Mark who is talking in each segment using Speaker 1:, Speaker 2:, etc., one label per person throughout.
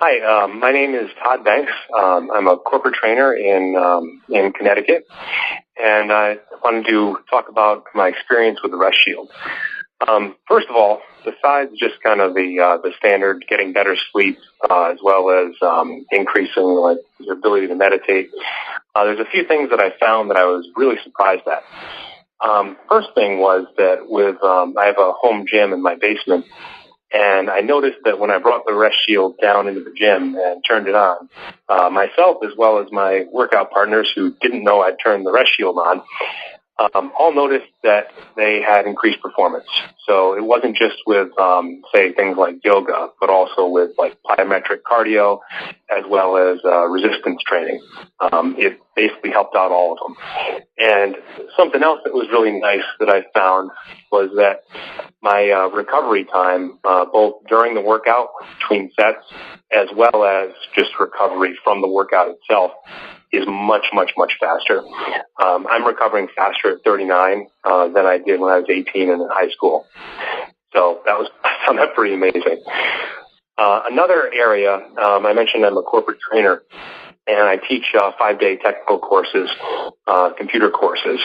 Speaker 1: Hi, my name is Todd Banks. I'm a corporate trainer in Connecticut, and I wanted to talk about my experience with the rest shield. First of all, besides just kind of the standard getting better sleep, as well as increasing like your ability to meditate, there's a few things that I found that I was really surprised at. First thing was that I have a home gym in my basement. And I noticed that when I brought the rest shield down into the gym and turned it on, myself as well as my workout partners who didn't know I'd turned the rest shield on, all noticed that they had increased performance. So it wasn't just with, say, things like yoga, but also with like plyometric cardio as well as resistance training. It basically helped out all of them. And something else that was really nice that I found was that my recovery time, both during the workout, between sets, as well as just recovery from the workout itself, is much, much, much faster. I'm recovering faster at 39 than I did when I was 18 and in high school. So I found that pretty amazing. Another area, I mentioned I'm a corporate trainer, and I teach 5-day technical courses, computer courses.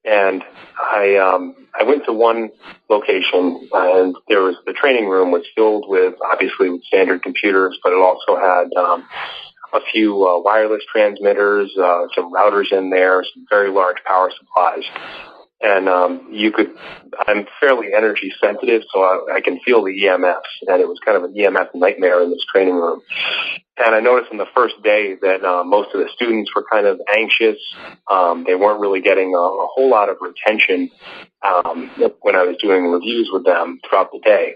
Speaker 1: And I went to one location, and the training room was filled with, obviously, with standard computers, but it also had a few wireless transmitters, some routers in there, some very large power supplies. And I'm fairly energy sensitive, so I can feel the EMFs, and it was kind of an EMF nightmare in this training room. And I noticed in the first day that most of the students were kind of anxious. They weren't really getting a whole lot of retention when I was doing reviews with them throughout the day.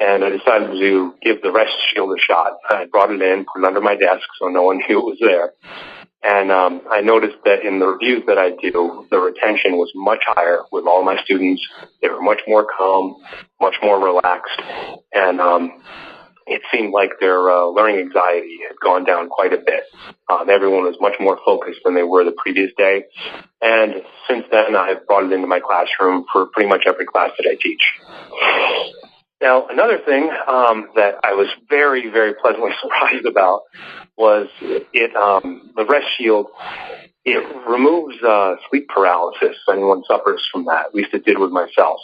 Speaker 1: And I decided to give the rest shield a shot. I brought it in, put it under my desk so no one knew it was there. And I noticed that in the reviews that I do, the retention was much higher with all my students. They were much more calm, much more relaxed, and it seemed like their learning anxiety had gone down quite a bit. Everyone was much more focused than they were the previous day. And since then, I've brought it into my classroom for pretty much every class that I teach. Now, another thing that I was very, very pleasantly surprised about was the rest shield. It removes sleep paralysis. If anyone suffers from that, at least it did with myself.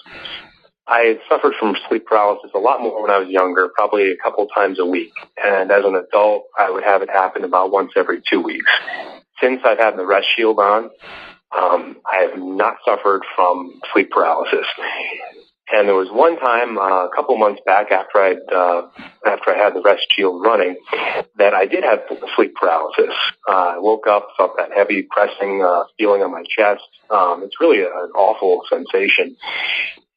Speaker 1: I had suffered from sleep paralysis a lot more when I was younger, probably a couple times a week. And as an adult, I would have it happen about once every 2 weeks. Since I've had the rest shield on, I have not suffered from sleep paralysis. And there was one time, a couple months back after I had the rest shield running, that I did have sleep paralysis. I woke up, felt that heavy pressing feeling on my chest. It's really an awful sensation.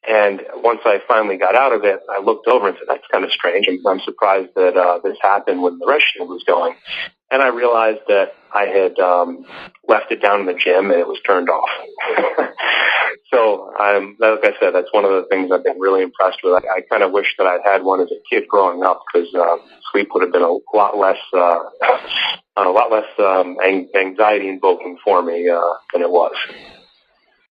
Speaker 1: And once I finally got out of it, I looked over and said, that's kind of strange. I'm surprised that this happened when the rest shield was going. And I realized that I had left it down in the gym and it was turned off. So, like I said, that's one of the things I've been really impressed with. I kind of wish that I'd had one as a kid growing up, because sleep would have been a lot less anxiety invoking for me than it was.